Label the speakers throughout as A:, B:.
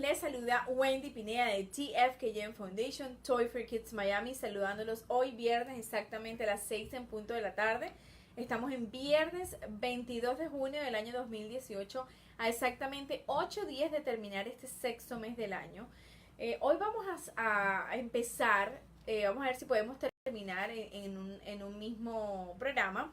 A: Les saluda Wendy Pineda de TFKM Foundation, Toy for Kids Miami, saludándolos hoy viernes exactamente a las 6 en punto de la tarde. Estamos en viernes 22 de junio del año 2018, a exactamente 8 días de terminar este sexto mes del año. Hoy vamos a empezar, vamos a ver si podemos terminar en un mismo programa.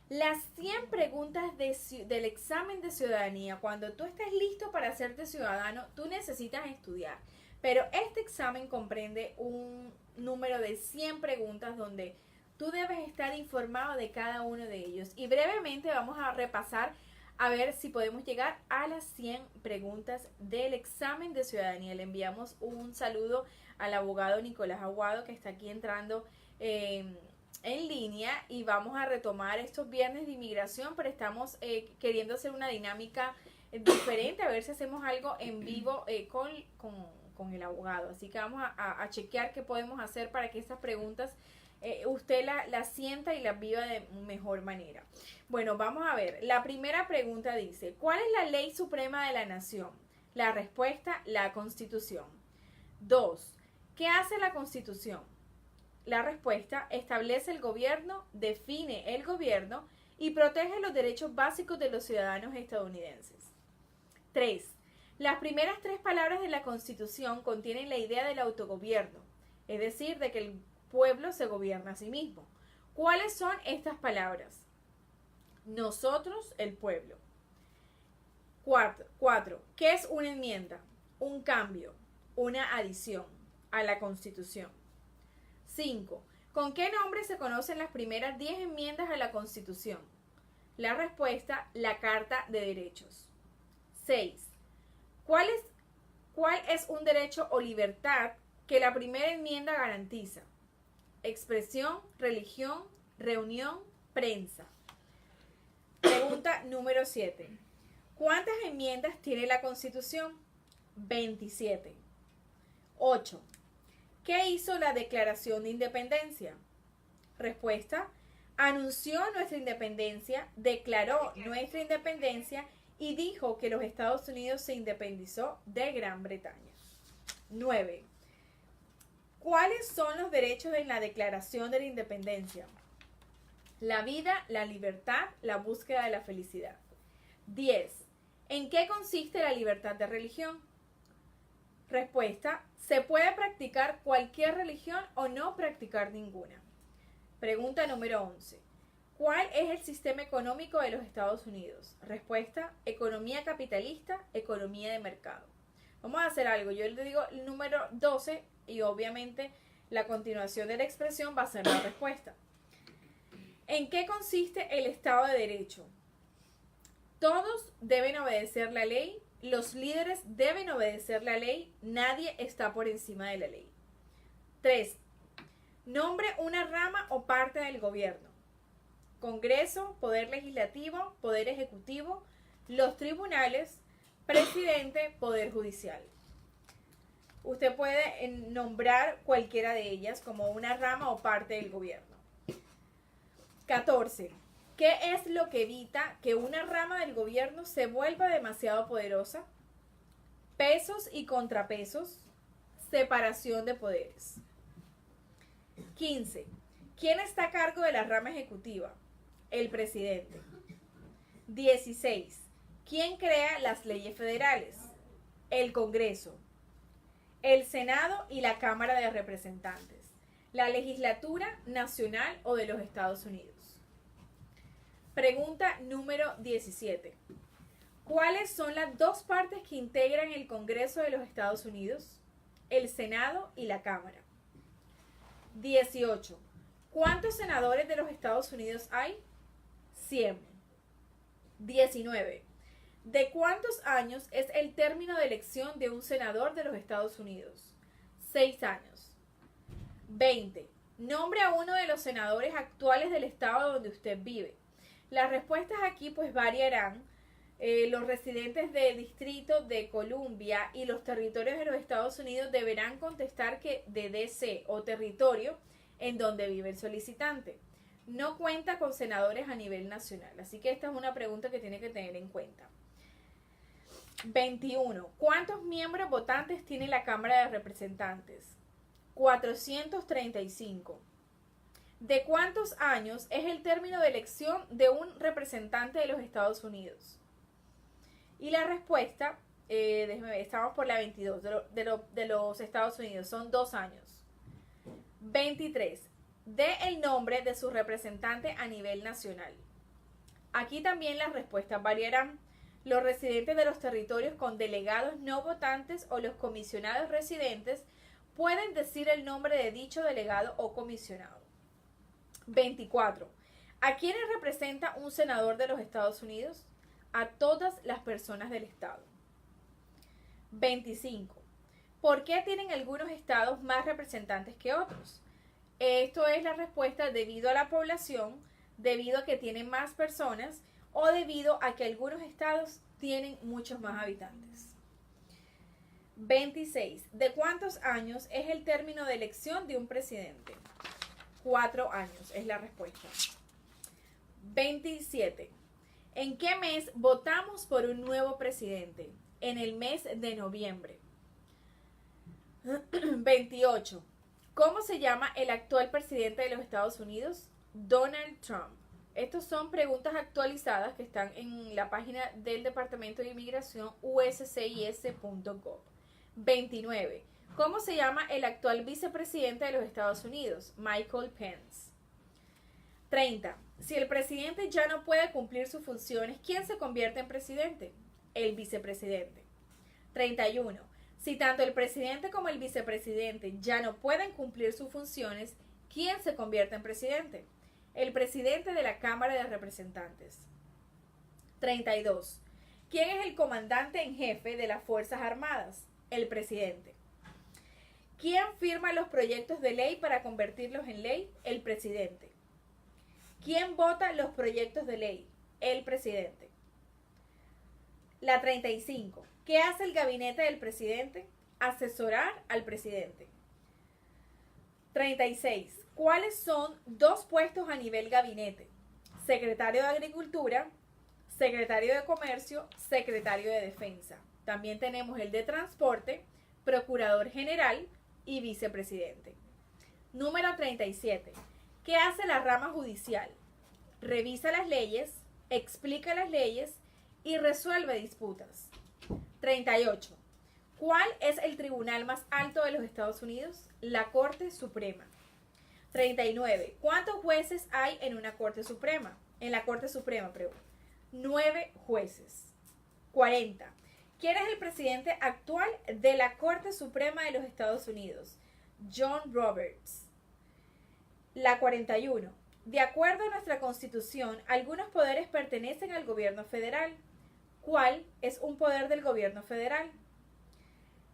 A: Las 100 preguntas del examen de ciudadanía. Cuando tú estés listo para hacerte ciudadano, tú necesitas estudiar. Pero este examen comprende un número de 100 preguntas donde tú debes estar informado de cada uno de ellos. Y brevemente vamos a repasar a ver si podemos llegar a las 100 preguntas del examen de ciudadanía. Le enviamos un saludo al abogado Nicolás Aguado, que está aquí entrando en línea, y vamos a retomar estos viernes de inmigración, pero estamos queriendo hacer una dinámica diferente, a ver si hacemos algo en vivo con el abogado. Así que vamos a chequear qué podemos hacer para que estas preguntas usted las sienta y las viva de mejor manera. Bueno, vamos a ver. La primera pregunta dice: ¿cuál es la ley suprema de la nación? La respuesta: la Constitución. 2. ¿Qué hace la Constitución? La respuesta: establece el gobierno, define el gobierno y protege los derechos básicos de los ciudadanos estadounidenses. 3. Las primeras 3 palabras de la Constitución contienen la idea del autogobierno, es decir, de que el pueblo se gobierna a sí mismo. ¿Cuáles son estas palabras? Nosotros, el pueblo. 4. ¿Qué es una enmienda? Un cambio, una adición a la Constitución. 5. ¿Con qué nombre se conocen las primeras 10 enmiendas a la Constitución? La respuesta: la Carta de Derechos. 6. ¿Cuál es un derecho o libertad que la primera enmienda garantiza? Expresión, religión, reunión, prensa. Pregunta número 7. ¿Cuántas enmiendas tiene la Constitución? 27. 8. ¿Qué hizo la Declaración de Independencia? Respuesta: anunció nuestra independencia, declaró nuestra independencia y dijo que los Estados Unidos se independizó de Gran Bretaña. 9. ¿Cuáles son los derechos en la Declaración de la Independencia? La vida, la libertad, la búsqueda de la felicidad. 10. ¿En qué consiste la libertad de religión? Respuesta: se puede practicar cualquier religión o no practicar ninguna. Pregunta número 11. ¿Cuál es el sistema económico de los Estados Unidos? Respuesta: economía capitalista, economía de mercado. Vamos a hacer algo. Yo le digo el número 12 y obviamente la continuación de la expresión va a ser la respuesta. ¿En qué consiste el Estado de Derecho? Todos deben obedecer la ley. Los líderes deben obedecer la ley. Nadie está por encima de la ley. 3. Nombre una rama o parte del gobierno. Congreso, Poder Legislativo, Poder Ejecutivo, los tribunales, Presidente, Poder Judicial. Usted puede nombrar cualquiera de ellas como una rama o parte del gobierno. 14. ¿Qué es lo que evita que una rama del gobierno se vuelva demasiado poderosa? Pesos y contrapesos, separación de poderes. 15. ¿Quién está a cargo de la rama ejecutiva? El presidente. 16. ¿Quién crea las leyes federales? El Congreso. El Senado y la Cámara de Representantes. La legislatura nacional o de los Estados Unidos. Pregunta número 17. ¿Cuáles son las 2 partes que integran el Congreso de los Estados Unidos? El Senado y la Cámara. 18. ¿Cuántos senadores de los Estados Unidos hay? 100. 19. ¿De cuántos años es el término de elección de un senador de los Estados Unidos? 6 años. 20. Nombre a uno de los senadores actuales del estado donde usted vive. Las respuestas aquí pues variarán. Los residentes del Distrito de Columbia y los territorios de los Estados Unidos deberán contestar que de DC o territorio en donde vive el solicitante. No cuenta con senadores a nivel nacional. Así que esta es una pregunta que tiene que tener en cuenta. 21. ¿Cuántos miembros votantes tiene la Cámara de Representantes? 435. ¿De cuántos años es el término de elección de un representante de los Estados Unidos? Y la respuesta, déjeme ver, estamos por la 22, de los Estados Unidos, son 2 años. 23. Dé el nombre de su representante a nivel nacional. Aquí también las respuestas variarán. Los residentes de los territorios con delegados no votantes o los comisionados residentes pueden decir el nombre de dicho delegado o comisionado. 24. ¿A quiénes representa un senador de los Estados Unidos? A todas las personas del estado. 25. ¿Por qué tienen algunos estados más representantes que otros? Esto es la respuesta debido a la población, debido a que tienen más personas o debido a que algunos estados tienen muchos más habitantes. 26. ¿De cuántos años es el término de elección de un presidente? 4 años es la respuesta. 27. ¿En qué mes votamos por un nuevo presidente? En el mes de noviembre. 28. ¿Cómo se llama el actual presidente de los Estados Unidos? Donald Trump. Estas son preguntas actualizadas que están en la página del Departamento de Inmigración uscis.gov. 29. ¿Cómo se llama el actual vicepresidente de los Estados Unidos? Michael Pence. 30. Si el presidente ya no puede cumplir sus funciones, ¿quién se convierte en presidente? El vicepresidente. 31. Si tanto el presidente como el vicepresidente ya no pueden cumplir sus funciones, ¿quién se convierte en presidente? El presidente de la Cámara de Representantes. 32. ¿Quién es el comandante en jefe de las Fuerzas Armadas? El presidente. ¿Quién firma los proyectos de ley para convertirlos en ley? El presidente. ¿Quién vota los proyectos de ley? El presidente. La 35. ¿Qué hace el gabinete del presidente? Asesorar al presidente. 36. ¿Cuáles son 2 puestos a nivel gabinete? Secretario de Agricultura, secretario de Comercio, secretario de Defensa. También tenemos el de Transporte, Procurador General y Vicepresidente. Número 37. ¿Qué hace la rama judicial? Revisa las leyes, explica las leyes y resuelve disputas. 38. ¿Cuál es el tribunal más alto de los Estados Unidos? La Corte Suprema. 39. ¿Cuántos jueces hay en una Corte Suprema? En la Corte Suprema, 9 jueces. 40. ¿Quién es el presidente actual de la Corte Suprema de los Estados Unidos? John Roberts. La 41. De acuerdo a nuestra Constitución, algunos poderes pertenecen al gobierno federal. ¿Cuál es un poder del gobierno federal?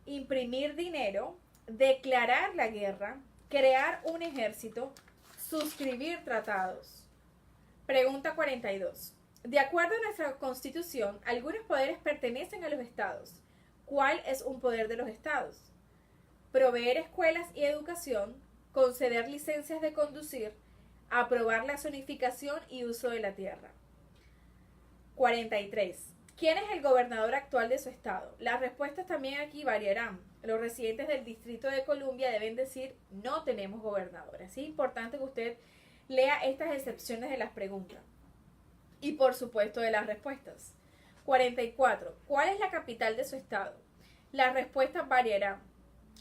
A: Imprimir dinero, declarar la guerra, crear un ejército, suscribir tratados. Pregunta 42. De acuerdo a nuestra Constitución, algunos poderes pertenecen a los estados. ¿Cuál es un poder de los estados? Proveer escuelas y educación, conceder licencias de conducir, aprobar la zonificación y uso de la tierra. 43. ¿Quién es el gobernador actual de su estado? Las respuestas también aquí variarán. Los residentes del Distrito de Columbia deben decir no tenemos gobernador. Así es importante que usted lea estas excepciones de las preguntas. Y por supuesto de las respuestas. 44. ¿Cuál es la capital de su estado? Las respuestas variarán.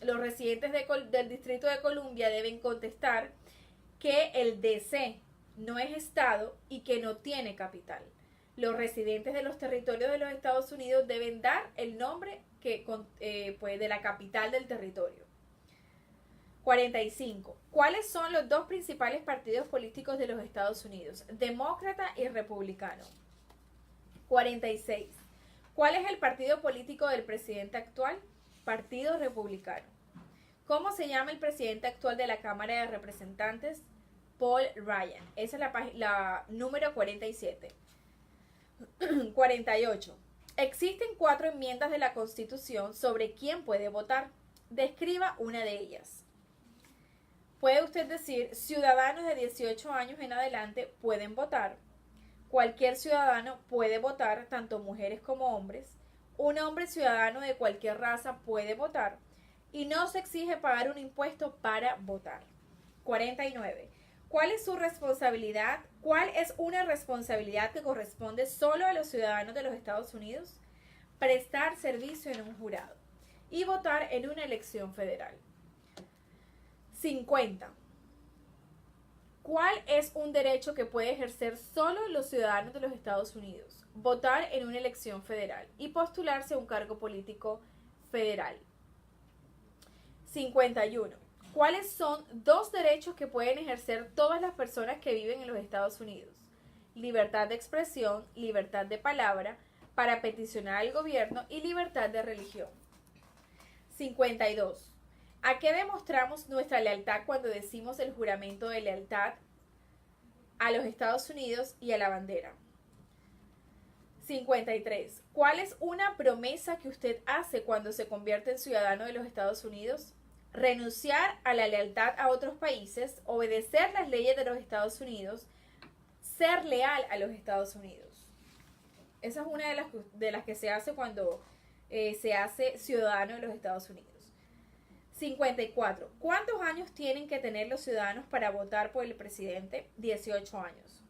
A: Los residentes del Distrito de Columbia deben contestar que el DC no es estado y que no tiene capital. Los residentes de los territorios de los Estados Unidos deben dar el nombre de la capital del territorio. 45. ¿Cuáles son los 2 principales partidos políticos de los Estados Unidos? Demócrata y republicano. 46. ¿Cuál es el partido político del presidente actual? Partido Republicano. ¿Cómo se llama el presidente actual de la Cámara de Representantes? Paul Ryan. Esa es la número 47. 48. Existen 4 enmiendas de la Constitución sobre quién puede votar. Describa una de ellas. Puede usted decir, ciudadanos de 18 años en adelante pueden votar. Cualquier ciudadano puede votar, tanto mujeres como hombres. Un hombre ciudadano de cualquier raza puede votar y no se exige pagar un impuesto para votar. 49. ¿Cuál es su responsabilidad? ¿Cuál es una responsabilidad que corresponde solo a los ciudadanos de los Estados Unidos? Prestar servicio en un jurado y votar en una elección federal. 50. ¿Cuál es un derecho que puede ejercer solo los ciudadanos de los Estados Unidos? Votar en una elección federal y postularse a un cargo político federal. 51. ¿Cuáles son dos derechos que pueden ejercer todas las personas que viven en los Estados Unidos? Libertad de expresión, libertad de palabra, para peticionar al gobierno y libertad de religión. 52. ¿A qué demostramos nuestra lealtad cuando decimos el juramento de lealtad a los Estados Unidos y a la bandera? 53. ¿Cuál es una promesa que usted hace cuando se convierte en ciudadano de los Estados Unidos? Renunciar a la lealtad a otros países, obedecer las leyes de los Estados Unidos, ser leal a los Estados Unidos. Esa es una de las que se hace cuando se hace ciudadano de los Estados Unidos. 54. ¿Cuántos años tienen que tener los ciudadanos para votar por el presidente? 18 años.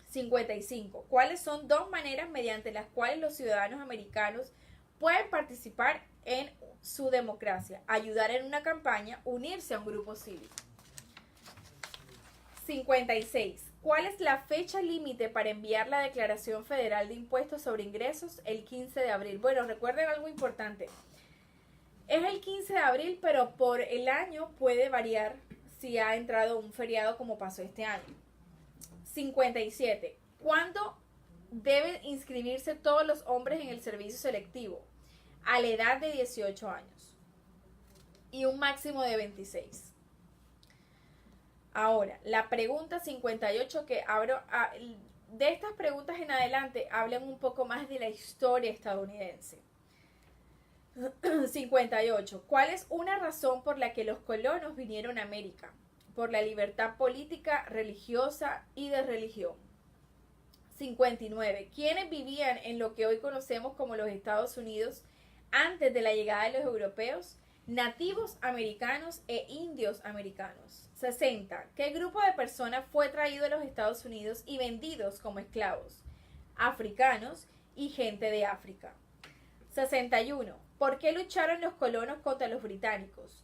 A: 55. ¿Cuáles son dos maneras mediante las cuales los ciudadanos americanos pueden participar en su democracia? Ayudar en una campaña, unirse a un grupo cívico. 56. ¿Cuál es la fecha límite para enviar la Declaración Federal de Impuestos sobre Ingresos? El 15 de abril. Bueno, recuerden algo importante. Es el 15 de abril, pero por el año puede variar si ha entrado un feriado como pasó este año. 57. ¿Cuándo deben inscribirse todos los hombres en el servicio selectivo? A la edad de 18 años y un máximo de 26. Ahora, la pregunta 58 que abro, de estas preguntas en adelante hablan un poco más de la historia estadounidense. 58. ¿Cuál es una razón por la que los colonos vinieron a América? Por la libertad política, religiosa y de religión. 59. ¿Quiénes vivían en lo que hoy conocemos como los Estados Unidos antes de la llegada de los europeos? Nativos americanos e indios americanos. 60. ¿Qué grupo de personas fue traído a los Estados Unidos y vendidos como esclavos? Africanos y gente de África. 61. ¿Por qué lucharon los colonos contra los británicos?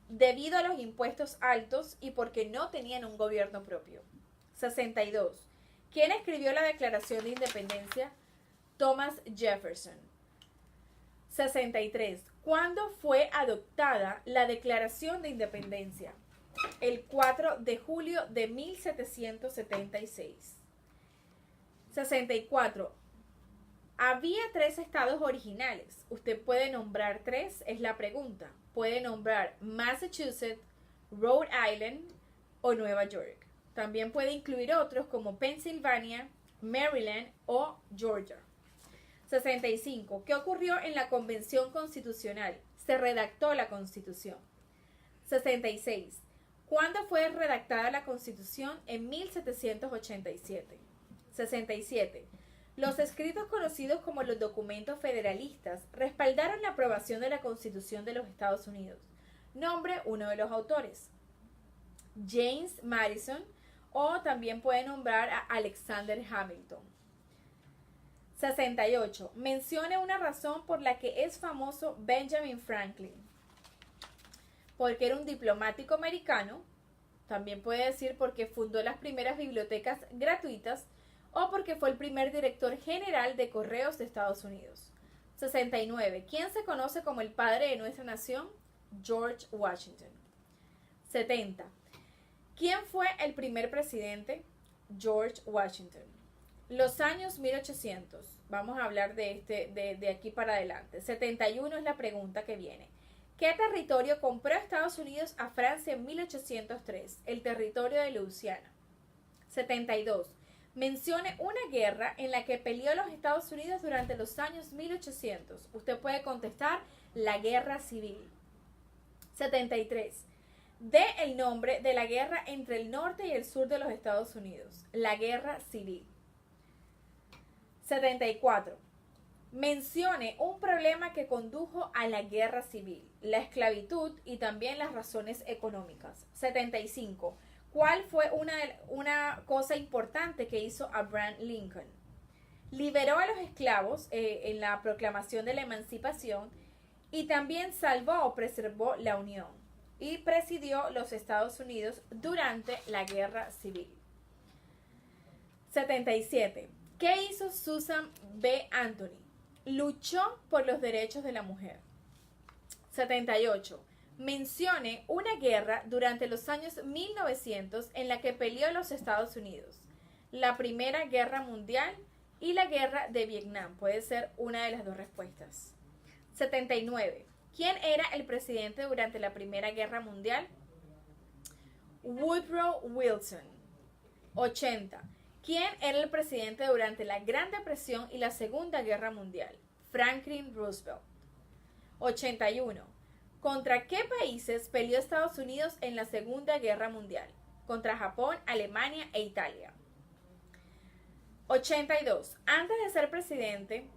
A: Debido a los impuestos altos y porque no tenían un gobierno propio. 62. ¿Quién escribió la Declaración de Independencia? Thomas Jefferson. 63. ¿Cuándo fue adoptada la Declaración de Independencia? El 4 de julio de 1776. 64. Había 3 estados originales. Usted puede nombrar 3, es la pregunta. Puede nombrar Massachusetts, Rhode Island o Nueva York. También puede incluir otros como Pensilvania, Maryland o Georgia. 65. ¿Qué ocurrió en la Convención Constitucional? Se redactó la Constitución. 66. ¿Cuándo fue redactada la Constitución? En 1787. 67. Los escritos conocidos como los documentos federalistas respaldaron la aprobación de la Constitución de los Estados Unidos. Nombre uno de los autores. James Madison, o también puede nombrar a Alexander Hamilton. 68. Mencione una razón por la que es famoso Benjamin Franklin. Porque era un diplomático americano. También puede decir porque fundó las primeras bibliotecas gratuitas o porque fue el primer director general de correos de Estados Unidos. 69. ¿Quién se conoce como el padre de nuestra nación? George Washington. 70. ¿Quién fue el primer presidente? George Washington. Los años 1800. Vamos a hablar de aquí para adelante. 71 es la pregunta que viene. ¿Qué territorio compró Estados Unidos a Francia en 1803? El territorio de Luisiana. 72. Mencione una guerra en la que peleó los Estados Unidos durante los años 1800. Usted puede contestar la Guerra Civil. 73. Dé el nombre de la guerra entre el norte y el sur de los Estados Unidos. La Guerra Civil. 74. Mencione un problema que condujo a la guerra civil, la esclavitud y también las razones económicas. 75. ¿Cuál fue una cosa importante que hizo Abraham Lincoln? Liberó a los esclavos en la proclamación de la emancipación y también salvó o preservó la Unión y presidió los Estados Unidos durante la Guerra Civil. 77. ¿Qué hizo Susan B. Anthony? Luchó por los derechos de la mujer. 78. Mencione una guerra durante los años 1900 en la que peleó los Estados Unidos. La Primera Guerra Mundial y la Guerra de Vietnam. Puede ser una de las dos respuestas. 79. ¿Quién era el presidente durante la Primera Guerra Mundial? Woodrow Wilson. 80. ¿Quién era el presidente durante la Gran Depresión y la Segunda Guerra Mundial? Franklin Roosevelt. 81. ¿Contra qué países peleó Estados Unidos en la Segunda Guerra Mundial? Contra Japón, Alemania e Italia. 82. Antes de ser presidente,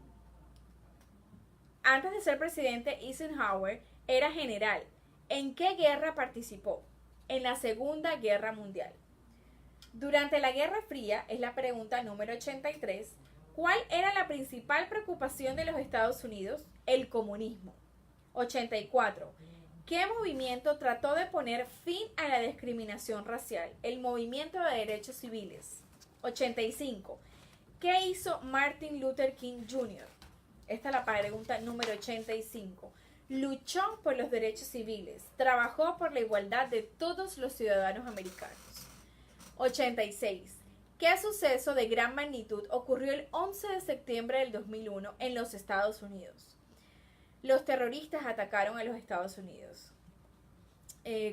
A: Eisenhower era general. ¿En qué guerra participó? En la Segunda Guerra Mundial. Durante la Guerra Fría, es la pregunta número 83, ¿cuál era la principal preocupación de los Estados Unidos? El comunismo. 84. ¿Qué movimiento trató de poner fin a la discriminación racial? El movimiento de derechos civiles. 85. ¿Qué hizo Martin Luther King Jr.? Esta es la pregunta número 85. Luchó por los derechos civiles, trabajó por la igualdad de todos los ciudadanos americanos. 86. ¿Qué suceso de gran magnitud ocurrió el 11 de septiembre del 2001 en los Estados Unidos? Los terroristas atacaron a los Estados Unidos.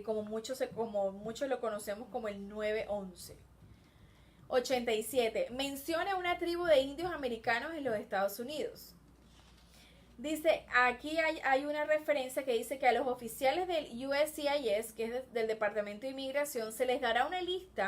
A: Como muchos lo conocemos como el 9/11. 87. Menciona una tribu de indios americanos en los Estados Unidos. Dice, aquí hay una referencia que dice que a los oficiales del USCIS, que es del Departamento de Inmigración, se les dará una lista